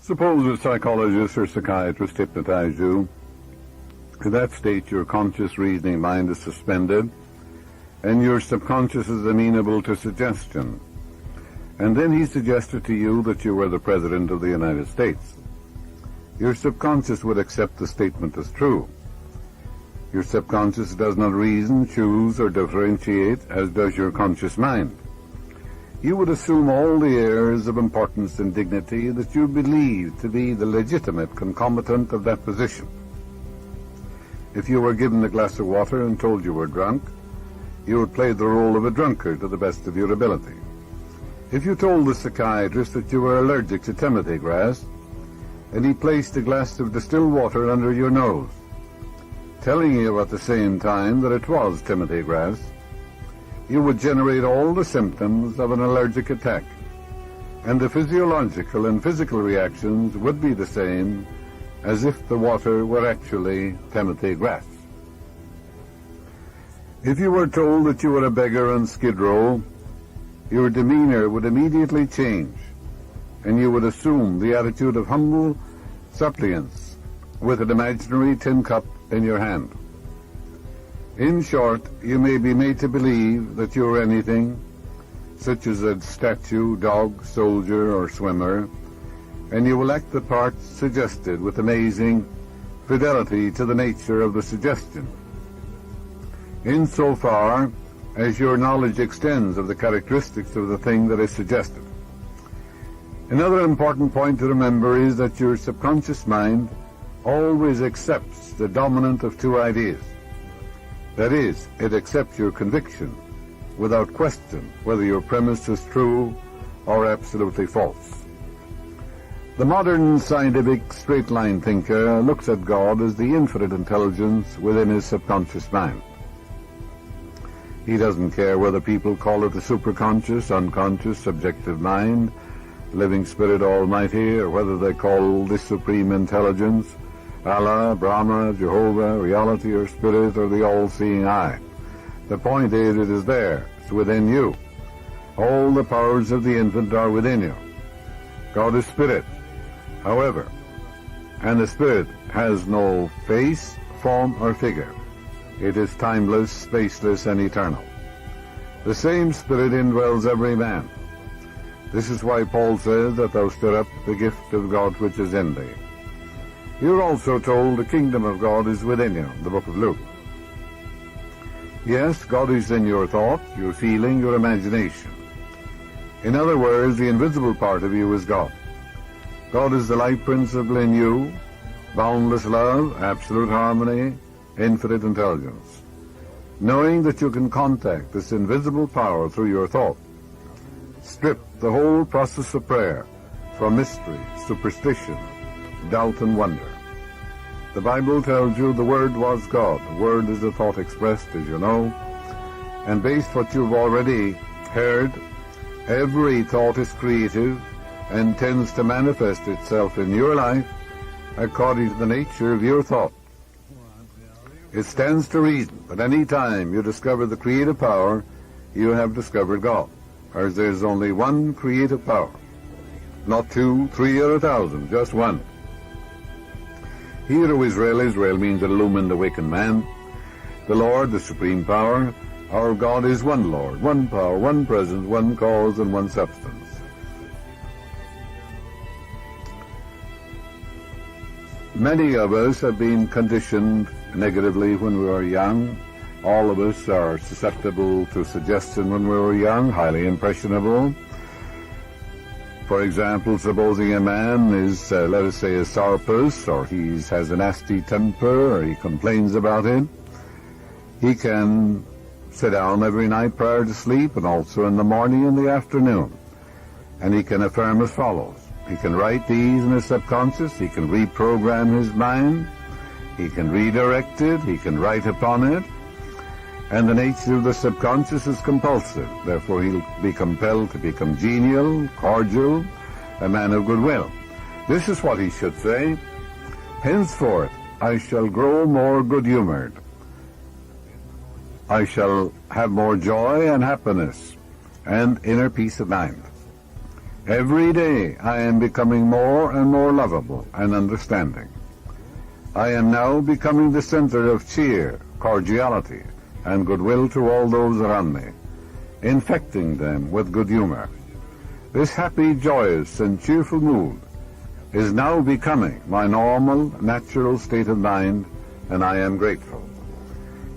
Suppose a psychologist or psychiatrist hypnotized you. In that state, your conscious reasoning mind is suspended, and your subconscious is amenable to suggestion. And then he suggested to you that you were the President of the United States. Your subconscious would accept the statement as true. Your subconscious does not reason, choose, or differentiate, as does your conscious mind. You would assume all the airs of importance and dignity that you believe to be the legitimate concomitant of that position. If you were given a glass of water and told you were drunk, you would play the role of a drunkard to the best of your ability. If you told the psychiatrist that you were allergic to Timothy grass, and he placed a glass of distilled water under your nose, telling you at the same time that it was Timothy grass, you would generate all the symptoms of an allergic attack, and the physiological and physical reactions would be the same as if the water were actually Timothy grass. If you were told that you were a beggar on Skid Row, your demeanor would immediately change, and you would assume the attitude of humble suppliance with an imaginary tin cup in your hand. In short, you may be made to believe that you are anything, such as a statue, dog, soldier, or swimmer, and you will act the parts suggested with amazing fidelity to the nature of the suggestion, insofar as your knowledge extends of the characteristics of the thing that is suggested. Another important point to remember is that your subconscious mind always accepts the dominant of two ideas. That is, it accepts your conviction without question whether your premise is true or absolutely false. The modern scientific straight-line thinker looks at God as the infinite intelligence within his subconscious mind. He doesn't care whether people call it the superconscious, unconscious, subjective mind, living spirit almighty, or whether they call this supreme intelligence Allah, Brahma, Jehovah, reality, or spirit, or the all-seeing eye. The point is, it is there. It's within you. All the powers of the infant are within you. God is spirit, however, and the spirit has no face, form, or figure. It is timeless, spaceless, and eternal. The same spirit indwells every man. This is why Paul says that thou stir up the gift of God which is in thee. You're also told the kingdom of God is within you, the book of Luke. Yes, God is in your thought, your feeling, your imagination. In other words, the invisible part of you is God. God is the life principle in you, boundless love, absolute harmony, infinite intelligence. Knowing that you can contact this invisible power through your thought, strip the whole process of prayer from mystery, superstition, doubt, and wonder. The Bible tells you the Word was God. The Word is the thought expressed, as you know. And based what you've already heard, every thought is creative and tends to manifest itself in your life according to the nature of your thought. It stands to reason that any time you discover the creative power, you have discovered God. Or there's only one creative power. Not two, three, or 1,000, just one. Hear, O Israel, Israel means an illumined, awakened man. The Lord, the supreme power, our God is one Lord, one power, one presence, one cause, and one substance. Many of us have been conditioned negatively when we were young. All of us are susceptible to suggestion when we were young, highly impressionable. For example, supposing a man is, let us say, a sourpuss, or he has a nasty temper, or he complains about it, he can sit down every night prior to sleep, and also in the morning and the afternoon, and he can affirm as follows. He can write these in his subconscious, he can reprogram his mind, he can redirect it, he can write upon it, and the nature of the subconscious is compulsive. Therefore, he'll be compelled to become genial, cordial, a man of goodwill. This is what he should say. Henceforth, I shall grow more good-humored. I shall have more joy and happiness and inner peace of mind. Every day I am becoming more and more lovable and understanding. I am now becoming the center of cheer, cordiality, and goodwill to all those around me, infecting them with good humor. This happy, joyous, and cheerful mood is now becoming my normal, natural state of mind, and I am grateful.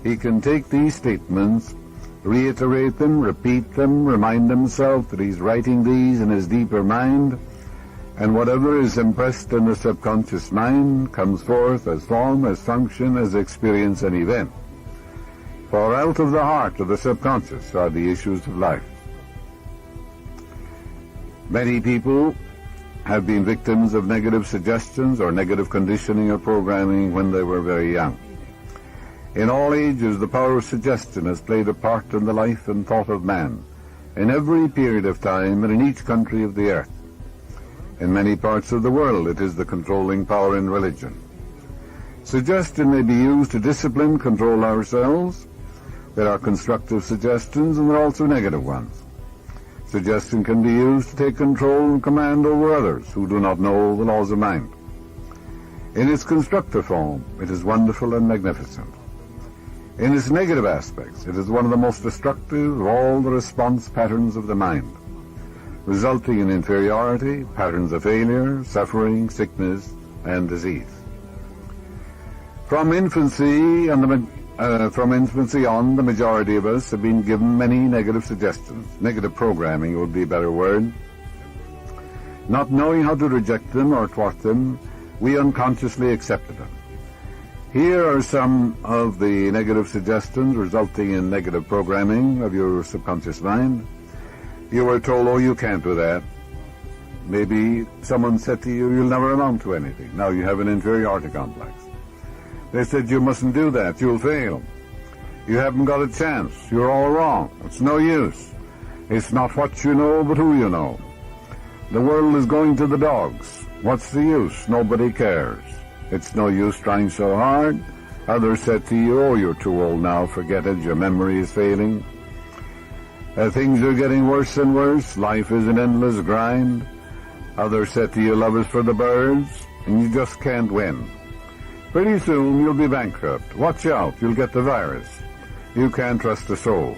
He can take these statements, reiterate them, repeat them, remind himself that he's writing these in his deeper mind, and whatever is impressed in the subconscious mind comes forth as form, as function, as experience and event. For out of the heart of the subconscious are the issues of life. Many people have been victims of negative suggestions or negative conditioning or programming when they were very young. In all ages, the power of suggestion has played a part in the life and thought of man, in every period of time and in each country of the earth. In many parts of the world, it is the controlling power in religion. Suggestion may be used to discipline, control ourselves. There are constructive suggestions and there are also negative ones. Suggestion can be used to take control and command over others who do not know the laws of mind. In its constructive form, it is wonderful and magnificent. In its negative aspects, it is one of the most destructive of all the response patterns of the mind, resulting in inferiority, patterns of failure, suffering, sickness, and disease. From infancy on, the majority of us have been given many negative suggestions. Negative programming would be a better word. Not knowing how to reject them or thwart them, we unconsciously accepted them. Here are some of the negative suggestions resulting in negative programming of your subconscious mind. You were told, oh, you can't do that. Maybe someone said to you, you'll never amount to anything. Now you have an inferiority complex. They said, you mustn't do that, you'll fail. You haven't got a chance, you're all wrong, it's no use. It's not what you know, but who you know. The world is going to the dogs. What's the use? Nobody cares. It's no use trying so hard. Others said to you, oh, you're too old now, forget it, your memory is failing. Things are getting worse and worse, life is an endless grind. Others said to you, love is for the birds, and you just can't win. Pretty soon you'll be bankrupt. Watch out, you'll get the virus. You can't trust a soul.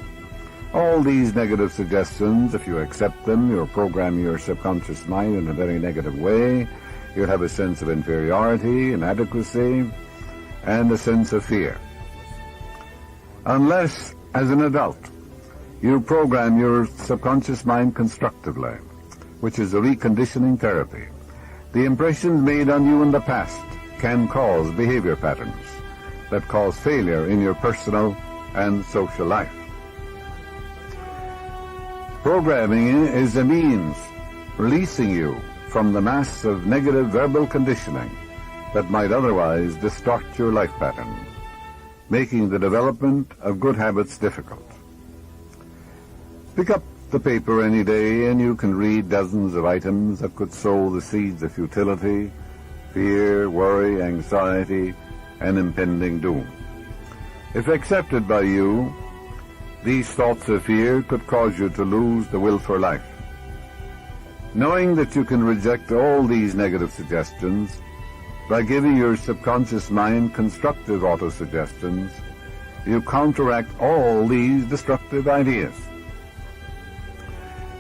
All these negative suggestions, if you accept them, you'll program your subconscious mind in a very negative way. You'll have a sense of inferiority, inadequacy, and a sense of fear. Unless, as an adult, you program your subconscious mind constructively, which is a reconditioning therapy. The impressions made on you in the past can cause behavior patterns that cause failure in your personal and social life. Programming is a means releasing you from the mass of negative verbal conditioning that might otherwise distort your life pattern, making the development of good habits difficult. Pick up the paper any day and you can read dozens of items that could sow the seeds of futility, fear, worry, anxiety, and impending doom. If accepted by you, these thoughts of fear could cause you to lose the will for life. Knowing that you can reject all these negative suggestions by giving your subconscious mind constructive autosuggestions, you counteract all these destructive ideas.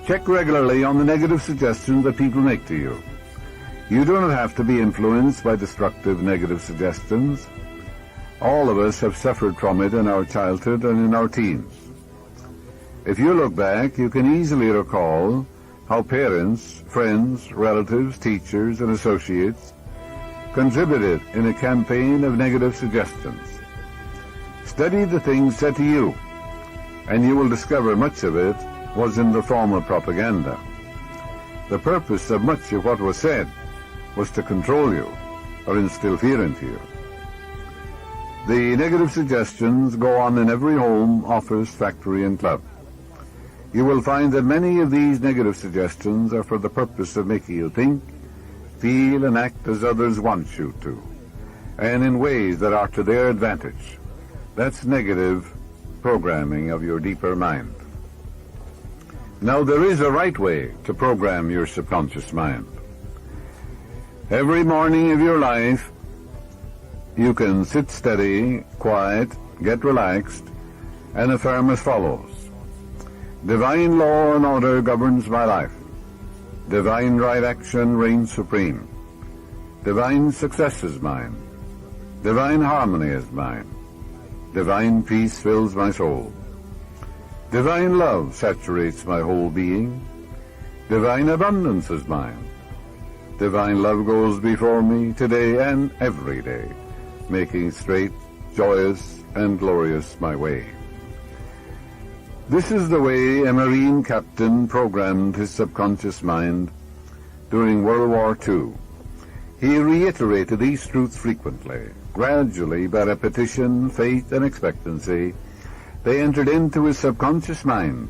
Check regularly on the negative suggestions that people make to you. You do not have to be influenced by destructive negative suggestions. All of us have suffered from it in our childhood and in our teens. If you look back, you can easily recall how parents, friends, relatives, teachers, and associates contributed in a campaign of negative suggestions. Study the things said to you, and you will discover much of it was in the form of propaganda. The purpose of much of what was said was to control you or instill fear into you. The negative suggestions go on in every home, office, factory, and club. You will find that many of these negative suggestions are for the purpose of making you think, feel, and act as others want you to, and in ways that are to their advantage. That's negative programming of your deeper mind. Now, there is a right way to program your subconscious mind. Every morning of your life, you can sit steady, quiet, get relaxed, and affirm as follows. Divine law and order governs my life. Divine right action reigns supreme. Divine success is mine. Divine harmony is mine. Divine peace fills my soul. Divine love saturates my whole being. Divine abundance is mine. Divine love goes before me today and every day, making straight, joyous, and glorious my way. This is the way a Marine captain programmed his subconscious mind during World War II. He reiterated these truths frequently. Gradually, by repetition, faith, and expectancy, they entered into his subconscious mind.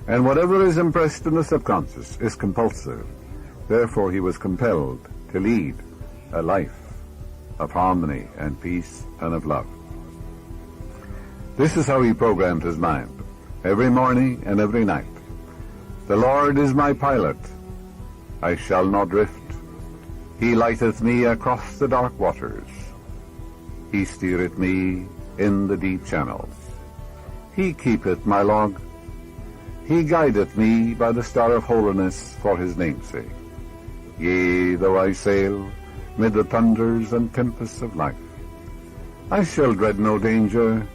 And whatever is impressed in the subconscious is compulsive. Therefore, he was compelled to lead a life of harmony and peace and of love. This is how he programmed his mind, every morning and every night. The Lord is my pilot. I shall not drift. He lighteth me across the dark waters. He steereth me in the deep channels. He keepeth my log. He guideth me by the star of holiness for his name's sake. Yea, though I sail mid the thunders and tempests of life, I shall dread no danger,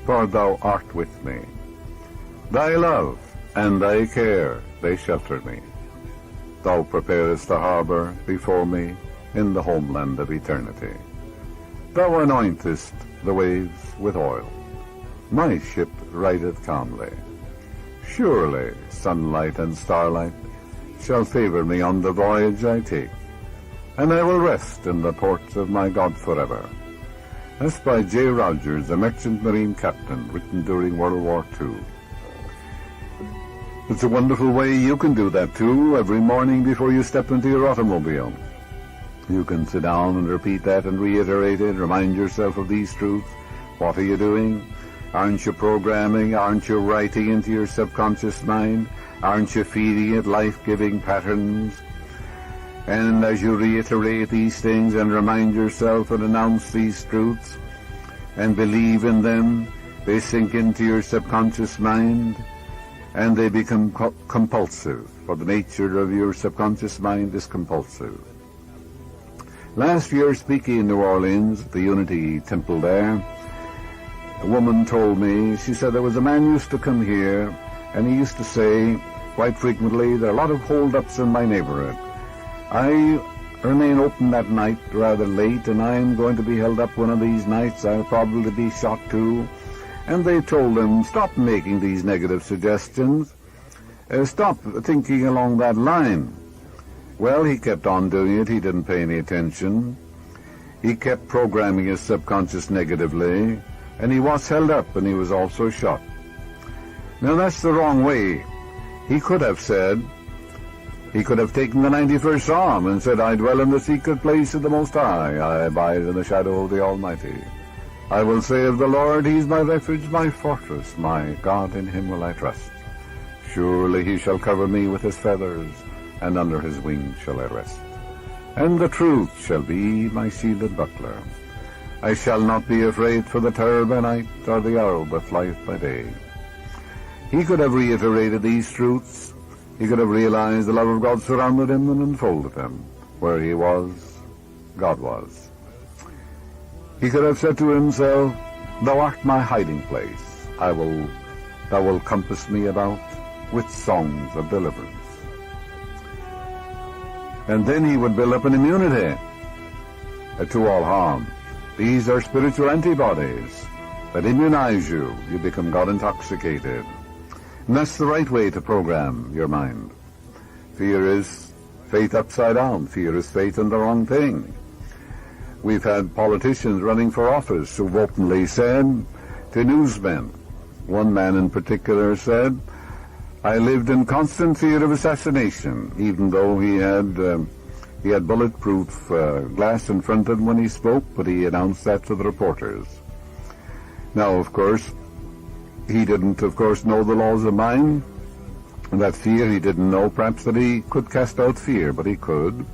for thou art with me. Thy love and thy care, they shelter me. Thou preparest a harbor before me in the homeland of eternity. Thou anointest the waves with oil. My ship rideth calmly. Surely sunlight and starlight shall favor me on the voyage I take, and I will rest in the ports of my God forever. That's by J. Rogers, a merchant marine captain, written during World War II. It's a wonderful way you can do that too, every morning before you step into your automobile. You can sit down and repeat that and reiterate it, remind yourself of these truths. What are you doing? Aren't you programming? Aren't you writing into your subconscious mind? Aren't you feeding it life-giving patterns? And as you reiterate these things and remind yourself and announce these truths and believe in them, they sink into your subconscious mind and they become compulsive, for the nature of your subconscious mind is compulsive. Last year, speaking in New Orleans, at the Unity Temple there, a woman told me, she said there was a man used to come here, and he used to say quite frequently, there are a lot of hold-ups in my neighborhood. I remain open that night rather late, and I'm going to be held up one of these nights. I'll probably be shot too. And they told him, stop making these negative suggestions. Stop thinking along that line. Well, he kept on doing it. He didn't pay any attention. He kept programming his subconscious negatively, and he was held up, and he was also shot. Now, that's the wrong way. He could have said, he could have taken the 91st Psalm and said, I dwell in the secret place of the Most High. I abide in the shadow of the Almighty. I will say of the Lord, He is my refuge, my fortress, my God, in Him will I trust. Surely He shall cover me with His feathers, and under His wings shall I rest. And the truth shall be my shield and buckler. I shall not be afraid for the terror by night, or the arrow that flieth by day. He could have reiterated these truths. He could have realized the love of God surrounded him and enfolded him. Where he was, God was. He could have said to himself, Thou art my hiding place. Thou wilt compass me about with songs of deliverance. And then he would build up an immunity to all harm. These are spiritual antibodies that immunize you. You become God-intoxicated. And that's the right way to program your mind. Fear is faith upside down. Fear is faith in the wrong thing. We've had politicians running for office who've openly said to newsmen, one man in particular said, I lived in constant fear of assassination, even though he had bulletproof glass in front of him when he spoke, but he announced that to the reporters. Now, of course, he didn't, of course, know the laws of mind, And that fear he didn't know perhaps that he could cast out fear, but he could.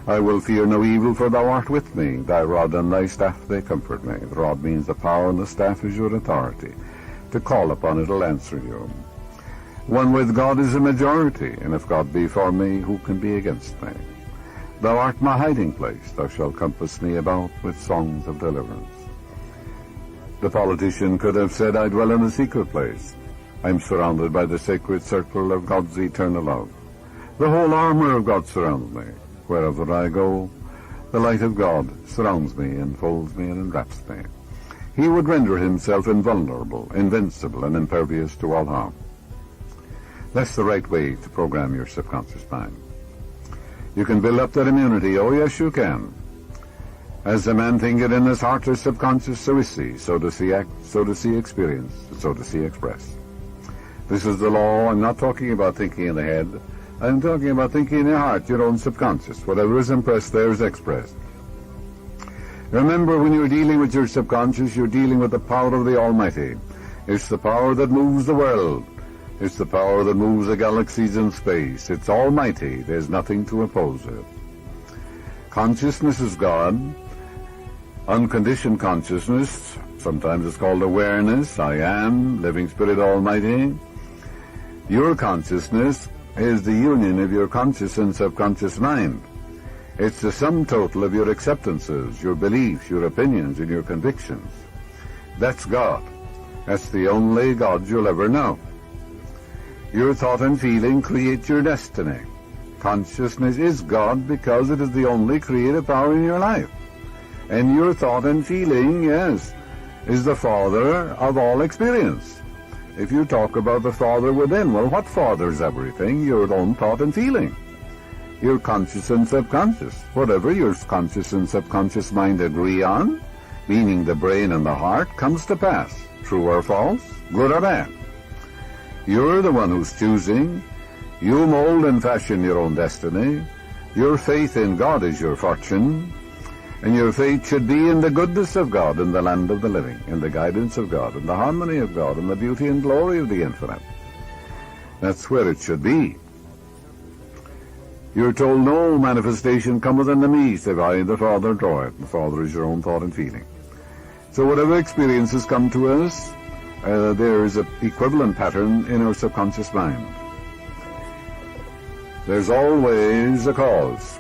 I will fear no evil, for thou art with me. Thy rod and thy staff, they comfort me. The rod means the power, and the staff is your authority. To call upon it will answer you. One with God is a majority, and if God be for me, who can be against me? Thou art my hiding place. Thou shalt compass me about with songs of deliverance. The politician could have said, I dwell in a secret place. I'm surrounded by the sacred circle of God's eternal love. The whole armor of God surrounds me. Wherever I go, the light of God surrounds me, enfolds me, and enwraps me. He would render himself invulnerable, invincible, and impervious to all harm. That's the right way to program your subconscious mind. You can build up that immunity. Oh, yes, you can. As a man thinketh in his heart or subconscious, so is he. So does he act, so does he experience, so does he express. This is the law. I'm not talking about thinking in the head. I'm talking about thinking in your heart, your own subconscious. Whatever is impressed there is expressed. Remember, when you're dealing with your subconscious, you're dealing with the power of the Almighty. It's the power that moves the world. It's the power that moves the galaxies in space. It's almighty. There's nothing to oppose it. Consciousness is God. Unconditioned consciousness, sometimes it's called awareness, I am, living spirit almighty. Your consciousness is the union of your conscious and subconscious mind. It's the sum total of your acceptances, your beliefs, your opinions, and your convictions. That's God. That's the only God you'll ever know. Your thought and feeling create your destiny. Consciousness is God because it is the only creative power in your life. And your thought and feeling, yes, is the father of all experience. If you talk about the Father within, well, what fathers everything? Your own thought and feeling. Your conscious and subconscious. Whatever your conscious and subconscious mind agree on, meaning the brain and the heart, comes to pass. True or false, good or bad. You're the one who's choosing. You mold and fashion your own destiny. Your faith in God is your fortune. And your faith should be in the goodness of God, in the land of the living, in the guidance of God, in the harmony of God, in the beauty and glory of the infinite. That's where it should be. You're told no manifestation cometh unto me, save I the Father draw it. The Father is your own thought and feeling. So whatever experiences come to us, there is an equivalent pattern in our subconscious mind. There's always a cause.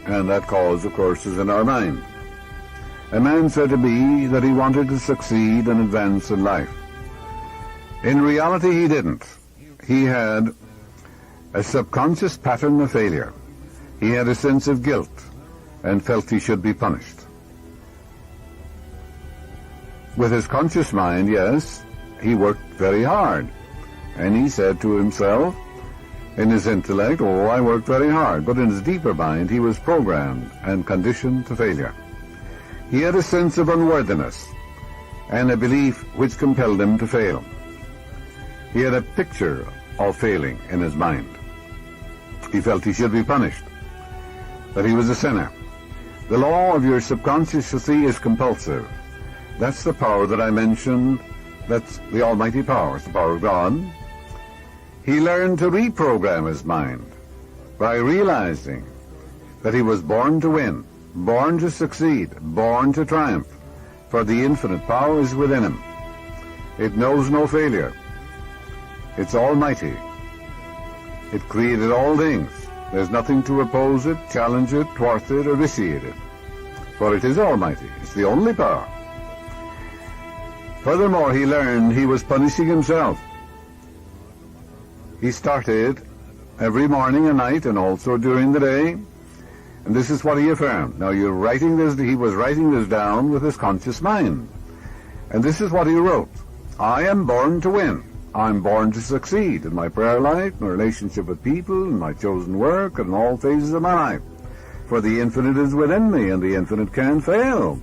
And that cause, of course, is in our mind. A man said to me that he wanted to succeed and advance in life. In reality, he didn't. He had a subconscious pattern of failure. He had a sense of guilt and felt he should be punished. With his conscious mind, yes, he worked very hard. And he said to himself, in his intellect, oh, I worked very hard, but in his deeper mind, he was programmed and conditioned to failure. He had a sense of unworthiness and a belief which compelled him to fail. He had a picture of failing in his mind. He felt he should be punished, that he was a sinner. The law of your subconscious, you see, is compulsive. That's the power that I mentioned. That's the almighty power. It's the power of God. He learned to reprogram his mind by realizing that he was born to win, born to succeed, born to triumph, for the infinite power is within him. It knows no failure. It's almighty. It created all things. There's nothing to oppose it, challenge it, thwart it, or vitiate it, for it is almighty. It's the only power. Furthermore, he learned he was punishing himself. He started every morning and night and also during the day, and this is what he affirmed. Now you're writing this, he was writing this down with his conscious mind. And this is what he wrote. I am born to win. I'm born to succeed in my prayer life, my relationship with people, in my chosen work, and in all phases of my life. For the infinite is within me, and the infinite can't fail.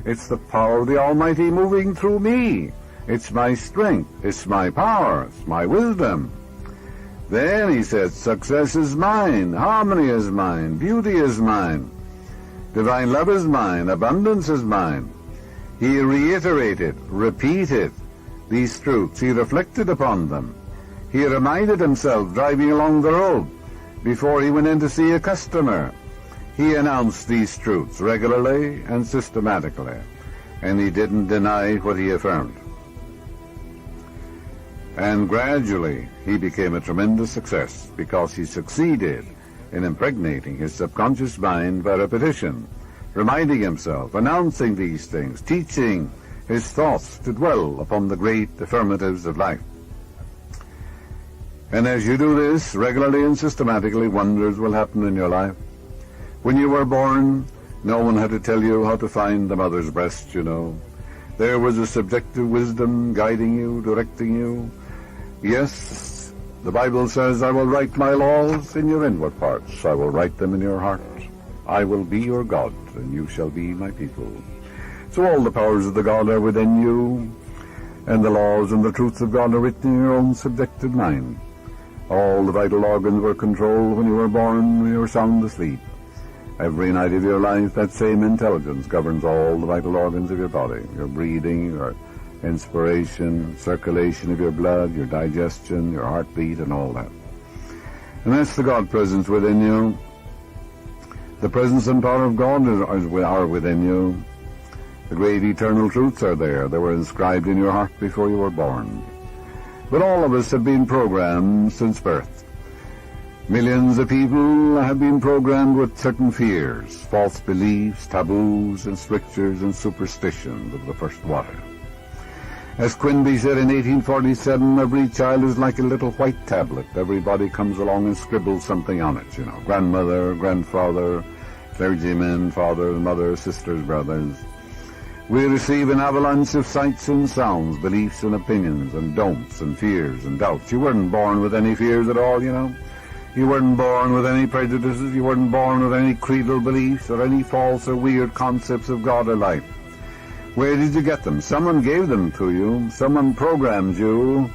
It's the power of the Almighty moving through me. It's my strength. It's my power. It's my wisdom. Then he said, success is mine, harmony is mine, beauty is mine, divine love is mine, abundance is mine. He reiterated, repeated these truths. He reflected upon them. He reminded himself driving along the road before he went in to see a customer. He announced these truths regularly and systematically, and he didn't deny what he affirmed. And gradually he became a tremendous success because he succeeded in impregnating his subconscious mind by repetition, reminding himself, announcing these things, teaching his thoughts to dwell upon the great affirmatives of life. And as you do this regularly and systematically, wonders will happen in your life. When you were born, no one had to tell you how to find the mother's breast, you know. There was a subjective wisdom guiding you, directing you. Yes, the Bible says, I will write my laws in your inward parts. I will write them in your heart. I will be your God, and you shall be my people. So all the powers of the God are within you, and the laws and the truths of God are written in your own subjective mind. All the vital organs were controlled when you were born, when you were sound asleep. Every night of your life, that same intelligence governs all the vital organs of your body, your breathing, your inspiration, circulation of your blood, your digestion, your heartbeat, and all that. And that's the God presence within you. The presence and power of God are within you. The great eternal truths are there. They were inscribed in your heart before you were born. But all of us have been programmed since birth. Millions of people have been programmed with certain fears, false beliefs, taboos, and strictures and superstitions of the first water. As Quinby said in 1847, every child is like a little white tablet. Everybody comes along and scribbles something on it, you know. Grandmother, grandfather, clergymen, father, mother, sisters, brothers. We receive an avalanche of sights and sounds, beliefs and opinions, and don'ts and fears and doubts. You weren't born with any fears at all, you know. You weren't born with any prejudices. You weren't born with any creedal beliefs or any false or weird concepts of God or life. Where did you get them? Someone gave them to you. Someone programmed you,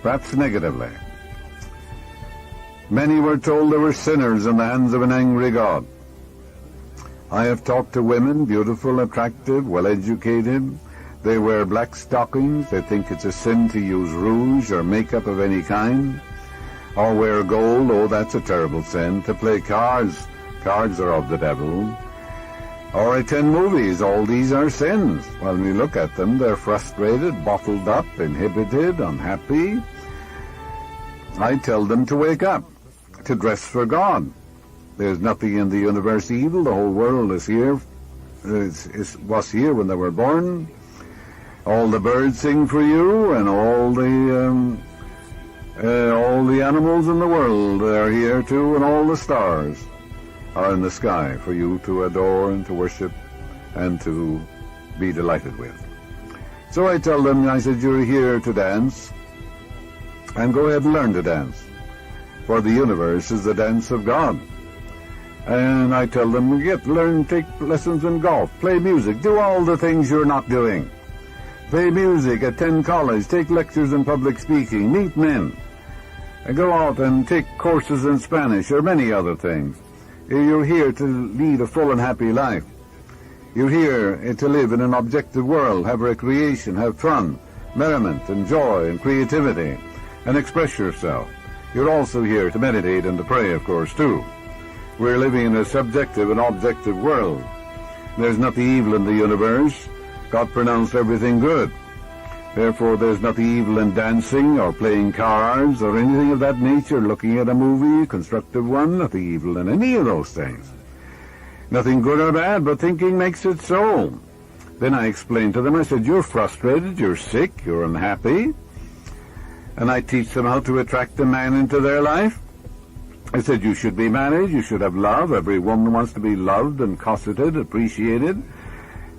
perhaps negatively. Many were told they were sinners in the hands of an angry God. I have talked to women, beautiful, attractive, well-educated. They wear black stockings. They think it's a sin to use rouge or makeup of any kind. Or wear gold. Oh, that's a terrible sin. To play cards. Cards are of the devil. Or attend movies. All these are sins. When we look at them, they're frustrated, bottled up, inhibited, unhappy. I tell them to wake up, to dress for God. There's nothing in the universe evil. The whole world is here. Was here when they were born. All the birds sing for you, and all the animals in the world are here too, and all the stars are in the sky for you to adore and to worship and to be delighted with. So I tell them, I said, you're here to dance, and go ahead and learn to dance, for the universe is the dance of God. And I tell them, learn, take lessons in golf, play music, do all the things you're not doing. Play music, attend college, take lectures in public speaking, meet men, and go out and take courses in Spanish or many other things. You're here to lead a full and happy life. You're here to live in an objective world, have recreation, have fun, merriment and joy and creativity, and express yourself. You're also here to meditate and to pray, of course, too. We're living in a subjective and objective world. There's nothing evil in the universe. God pronounced everything good. Therefore, there's nothing evil in dancing or playing cards or anything of that nature, looking at a movie, constructive one, nothing evil in any of those things. Nothing good or bad, but thinking makes it so. Then I explained to them, I said, you're frustrated, you're sick, you're unhappy. And I teach them how to attract a man into their life. I said, you should be married, you should have love. Every woman wants to be loved and cosseted, appreciated.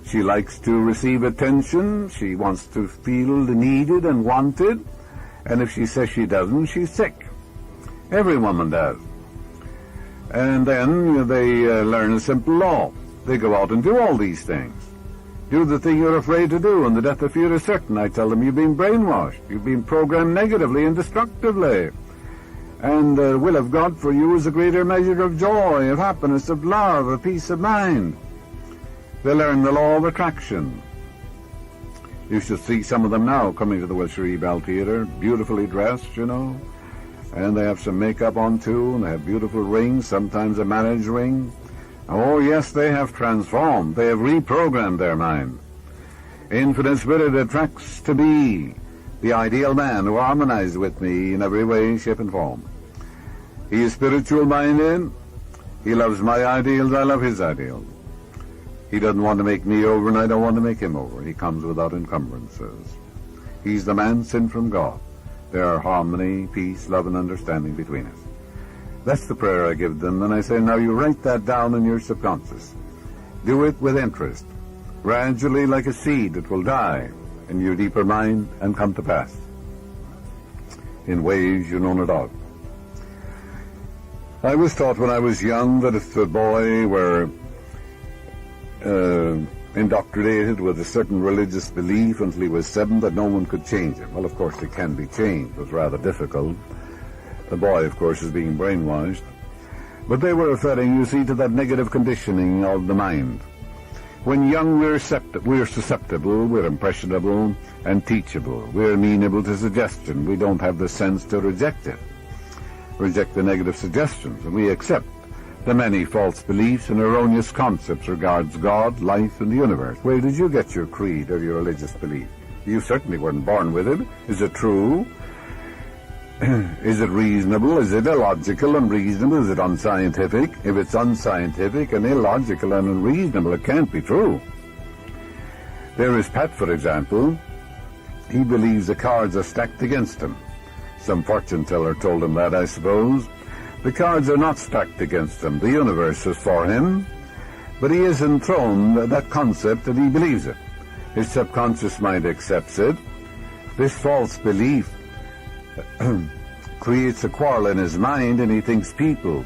She likes to receive attention. She wants to feel needed and wanted. And if she says she doesn't, she's sick. Every woman does. And then they learn a simple law. They go out and do all these things. Do the thing you're afraid to do, and the death of fear is certain. I tell them, you've been brainwashed. You've been programmed negatively and destructively. And the will of God for you is a greater measure of joy, of happiness, of love, of peace of mind. They learn the law of attraction. You should see some of them now coming to the Wilshire Ebell Theatre, beautifully dressed, you know, and they have some makeup on too, and they have beautiful rings, sometimes a marriage ring. Oh yes, they have transformed. They have reprogrammed their mind. Infinite Spirit attracts to me the ideal man who harmonizes with me in every way, shape, and form. He is spiritual-minded. He loves my ideals. I love his ideals. He doesn't want to make me over, and I don't want to make him over. He comes without encumbrances. He's the man sent from God. There are harmony, peace, love, and understanding between us. That's the prayer I give them, and I say, now you write that down in your subconscious. Do it with interest. Gradually, like a seed, it will die in your deeper mind and come to pass in ways you know not of. I was taught when I was young that if a boy were indoctrinated with a certain religious belief until he was 7, that no one could change him. Well, of course, it can be changed. It was rather difficult. The boy, of course, is being brainwashed. But they were referring, you see, to that negative conditioning of the mind. When young, we're susceptible, we're impressionable and teachable. We're amenable to suggestion. We don't have the sense to reject it, reject the negative suggestions, and we accept the many false beliefs and erroneous concepts regards God, life, and the universe. Where did you get your creed or your religious belief? You certainly weren't born with it. Is it true? Is it reasonable? Is it illogical, unreasonable? Is it unscientific? If it's unscientific and illogical and unreasonable, it can't be true. There is Pat, for example. He believes the cards are stacked against him. Some fortune teller told him that, I suppose. The cards are not stacked against him. The universe is for him. But he has enthroned that concept that he believes it. His subconscious mind accepts it. This false belief creates a quarrel in his mind, and he thinks people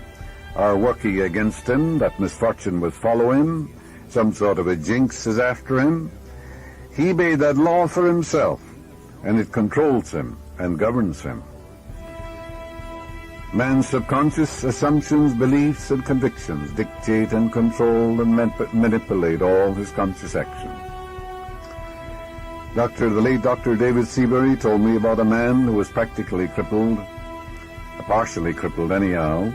are working against him, that misfortune will follow him, some sort of a jinx is after him. He made that law for himself, and it controls him and governs him. Man's subconscious assumptions, beliefs, and convictions dictate and control and manipulate all his conscious actions. The late Dr. David Seabury told me about a man who was practically crippled, partially crippled anyhow.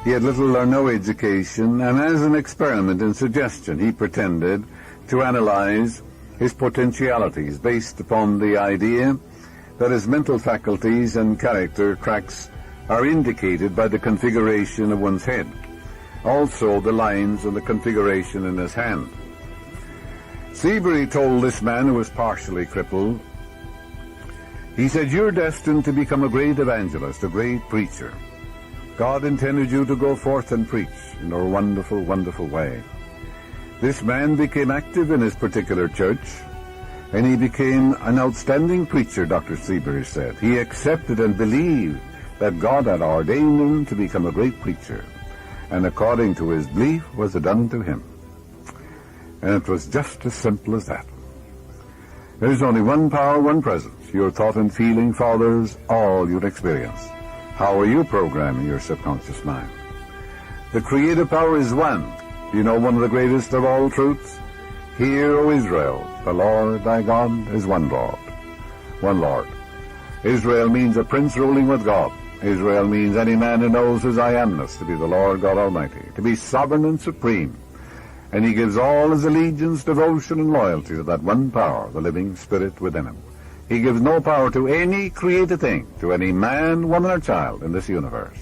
He had little or no education, and as an experiment in suggestion, he pretended to analyze his potentialities based upon the idea that his mental faculties and character cracks are indicated by the configuration of one's head, also the lines and the configuration in his hand. Seabury told this man who was partially crippled, he said, you're destined to become a great evangelist, a great preacher. God intended you to go forth and preach in a wonderful, wonderful way. This man became active in his particular church, and he became an outstanding preacher, Dr. Seabury said. He accepted and believed that God had ordained him to become a great preacher, and according to his belief was it done to him. And it was just as simple as that. There's only one power, one presence. Your thought and feeling fathers all your experience. How are you programming your subconscious mind? The creative power is one. You know one of the greatest of all truths? Hear, O Israel, the Lord thy God is one Lord. One Lord. Israel means a prince ruling with God. Israel means any man who knows his I amness to be the Lord God Almighty, to be sovereign and supreme. And he gives all his allegiance, devotion, and loyalty to that one power, the living spirit within him. He gives no power to any created thing, to any man, woman, or child in this universe.